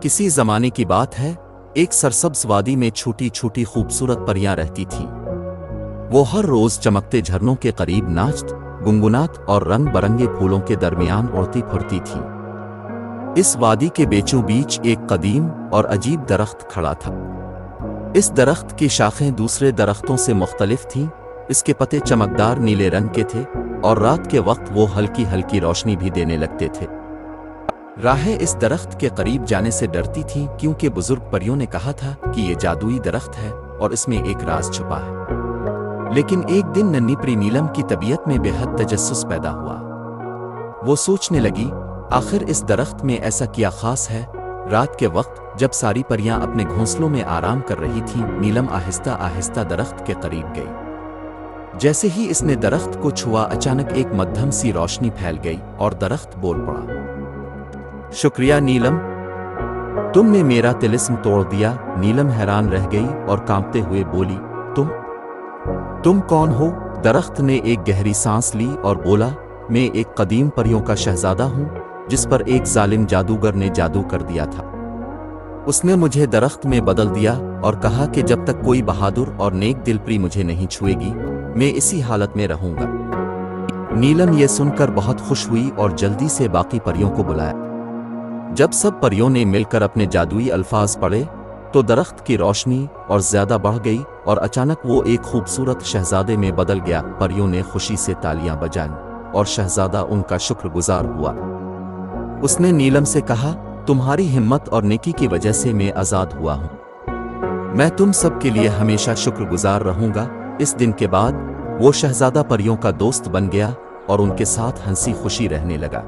کسی زمانے کی بات ہے، ایک سرسبز وادی میں چھوٹی چھوٹی خوبصورت پریاں رہتی تھیں۔ وہ ہر روز چمکتے جھرنوں کے قریب ناچت، گنگنات اور رنگ برنگے پھولوں کے درمیان اڑتی پھرتی تھیں۔ اس وادی کے بیچوں بیچ ایک قدیم اور عجیب درخت کھڑا تھا۔ اس درخت کی شاخیں دوسرے درختوں سے مختلف تھیں، اس کے پتے چمکدار نیلے رنگ کے تھے اور رات کے وقت وہ ہلکی ہلکی روشنی بھی دینے لگتے تھے۔ راہیں اس درخت کے قریب جانے سے ڈرتی تھیں کیونکہ بزرگ پریوں نے کہا تھا کہ یہ جادوئی درخت ہے اور اس میں ایک راز چھپا ہے۔ لیکن ایک دن ننھی پری نیلم کی طبیعت میں بے حد تجسس پیدا ہوا۔ وہ سوچنے لگی، آخر اس درخت میں ایسا کیا خاص ہے؟ رات کے وقت جب ساری پریاں اپنے گھونسلوں میں آرام کر رہی تھیں، نیلم آہستہ آہستہ درخت کے قریب گئی۔ جیسے ہی اس نے درخت کو چھوا، اچانک ایک مدھم سی روشنی پھیل گئی اور درخت بول پڑا، شکریہ نیلم، تم نے میرا طلسم توڑ دیا۔ نیلم حیران رہ گئی اور کانپتے ہوئے بولی، تم کون ہو؟ درخت نے ایک گہری سانس لی اور بولا، میں ایک قدیم پریوں کا شہزادہ ہوں جس پر ایک ظالم جادوگر نے جادو کر دیا تھا۔ اس نے مجھے درخت میں بدل دیا اور کہا کہ جب تک کوئی بہادر اور نیک دل پری مجھے نہیں چھوئے گی، میں اسی حالت میں رہوں گا۔ نیلم یہ سن کر بہت خوش ہوئی اور جلدی سے باقی پریوں کو بلایا۔ جب سب پریوں نے مل کر اپنے جادوئی الفاظ پڑھے تو درخت کی روشنی اور زیادہ بڑھ گئی اور اچانک وہ ایک خوبصورت شہزادے میں بدل گیا۔ پریوں نے خوشی سے تالیاں بجائیں اور شہزادہ ان کا شکر گزار ہوا۔ اس نے نیلم سے کہا، تمہاری ہمت اور نیکی کی وجہ سے میں آزاد ہوا ہوں۔ میں تم سب کے لیے ہمیشہ شکر گزار رہوں گا۔ اس دن کے بعد وہ شہزادہ پریوں کا دوست بن گیا اور ان کے ساتھ ہنسی خوشی رہنے لگا۔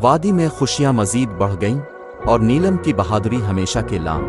وادی میں خوشیاں مزید بڑھ گئیں اور نیلم کی بہادری ہمیشہ کے لام